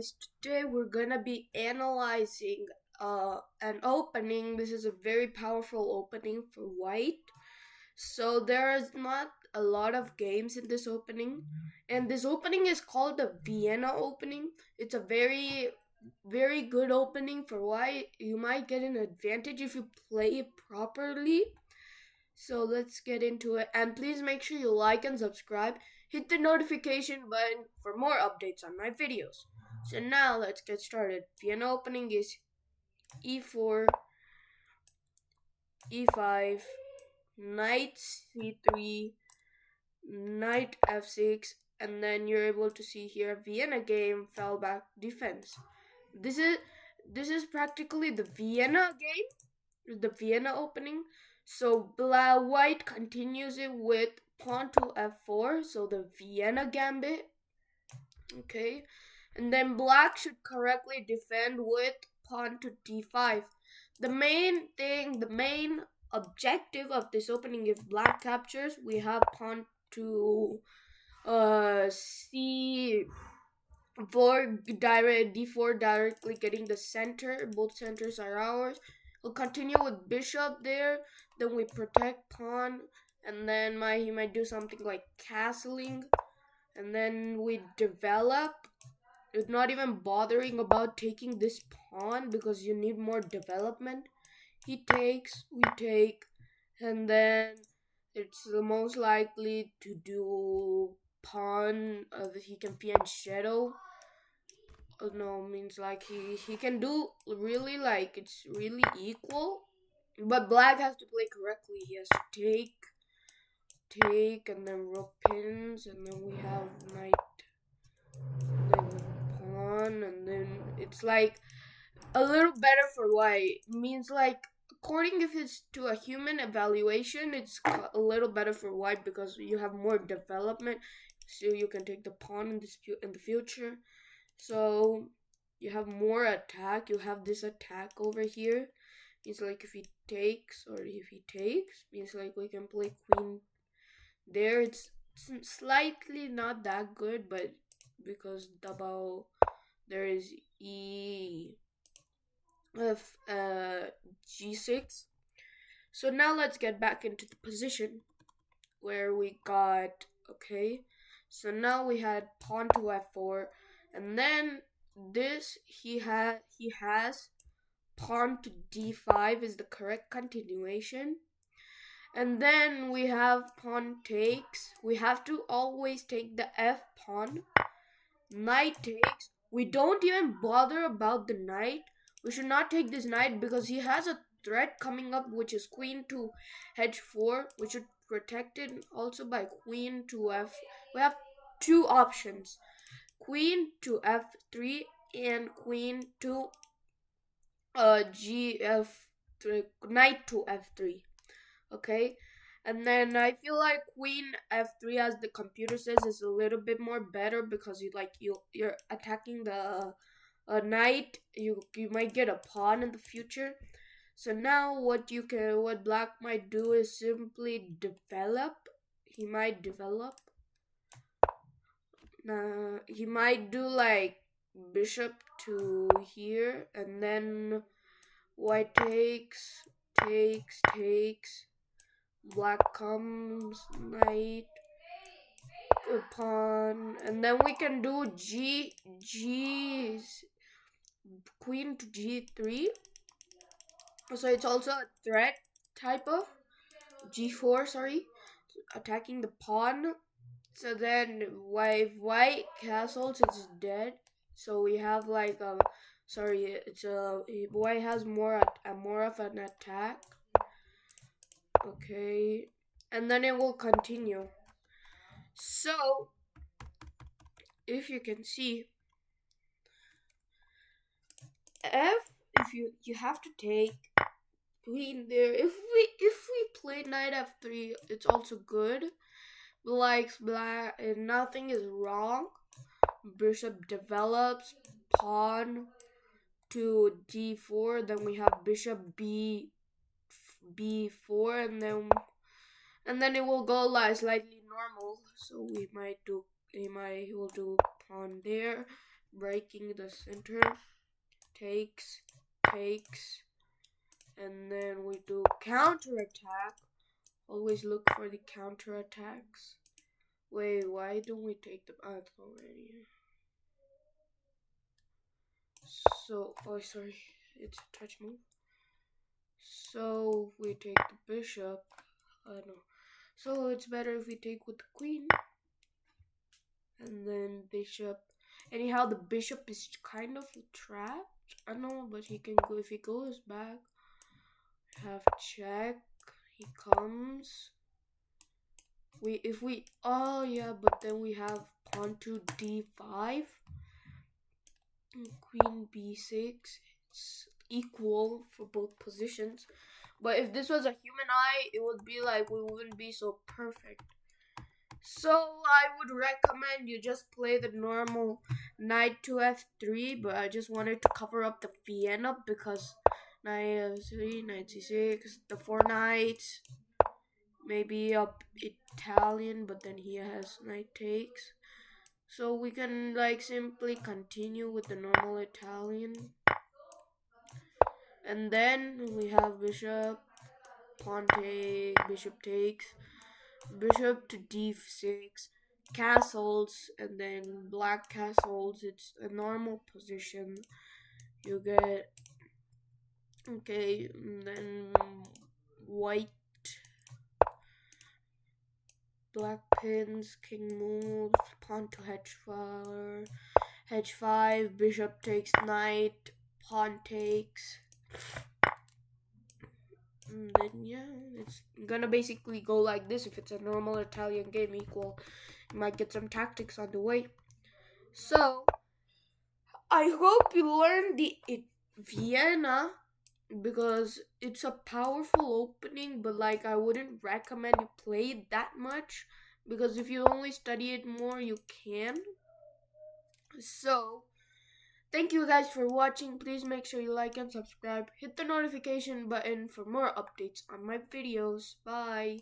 guys, today we're gonna be analyzing an opening. This is a very powerful opening for white. So there is not a lot of games in this opening, and this opening is called the Vienna Opening. It's a very good opening for white. You might get an advantage if you play it properly. So let's get into it, and please make sure you like and subscribe. Hit the notification button for more updates on my videos. So now let's get started. Vienna opening is e4, e5, knight c3, knight f6, and then you're able to see here Vienna game, fell back defense. This is practically the Vienna game, the Vienna opening. So white continues it with pawn to f4, so the Vienna gambit. Okay, and then black should correctly defend with pawn to d5. The main objective of this opening, if black captures, we have pawn to c4 d4 directly getting the center. Both centers are ours. We'll continue with bishop there. Then we protect pawn, and then he might do something like castling, and then we develop. It's not even bothering about taking this pawn because you need more development. He takes, we take, and then it's the most likely to do pawn. He can PN shadow. No, means like he can do really, like it's really equal, but black has to play correctly. He has to take, and then rook pins, and then we have knight, then pawn, and then it's like a little better for white. Means like according if it's to a human evaluation, it's a little better for white because you have more development, so you can take the pawn in the future. So you have more attack. You have this attack over here. It's like if he takes, means like we can play queen there. It's slightly not that good, but because double there is g6. So now let's get back into the position where we got, okay, so now we had pawn to f4, and then this he has pawn to d5 is the correct continuation, and then we have pawn takes. We have to always take the f pawn. Knight takes. We don't even bother about the knight. We should not take this knight because he has a threat coming up, which is queen to h4. We should protect it also by queen to f. We have two options: queen to f3 and queen to knight to f3. Okay, and then I feel like queen f3, as the computer says, is a little bit more better because you're attacking the knight. You might get a pawn in the future. So now what black might do is simply develop. He might develop. He might do like bishop to here, and then white takes. Black comes, knight, pawn, and then we can do queen to g3. So it's also a threat type of g4. Sorry, attacking the pawn. So then white castles, it's dead. So we have like white has more of an attack. Okay, and then it will continue. So if you can see, if you have to take queen there. If we play knight f3, it's also good. Black, and nothing is wrong. Bishop develops, pawn to d4. Then we have bishop b4, and then it will go slightly normal. So he will do pawn there, breaking the center, takes, takes, and then we do counter attack. Always look for the counter attacks. Wait, why don't we take the path already? So, oh sorry, it's a touch move. So we take the bishop. I don't know. So it's better if we take with the queen. And then bishop. Anyhow, the bishop is kind of trapped. I know, but he can go if he goes back. Have check. He comes. Oh yeah, but then we have pawn to d5. Queen b6. It's equal for both positions. But if this was a human eye, it would be like we wouldn't be so perfect. So I would recommend you just play the normal knight to f3, but I just wanted to cover up the Vienna because knight f3, knight c6, the four knights, maybe up Italian, but then he has knight takes. So we can like simply continue with the normal Italian. And then we have bishop, pawn take, bishop takes, bishop to d6, castles, and then black castles. It's a normal position. You get okay, and then white, black pins, king moves, pawn to h4, h5, bishop takes knight, pawn takes. And then yeah, it's gonna basically go like this. If it's a normal Italian game equal, you might get some tactics on the way. So I hope you learned the Vienna because it's a powerful opening, but like I wouldn't recommend you play it that much because if you only study it more, you can. So thank you guys for watching. Please make sure you like and subscribe. Hit the notification button for more updates on my videos. Bye.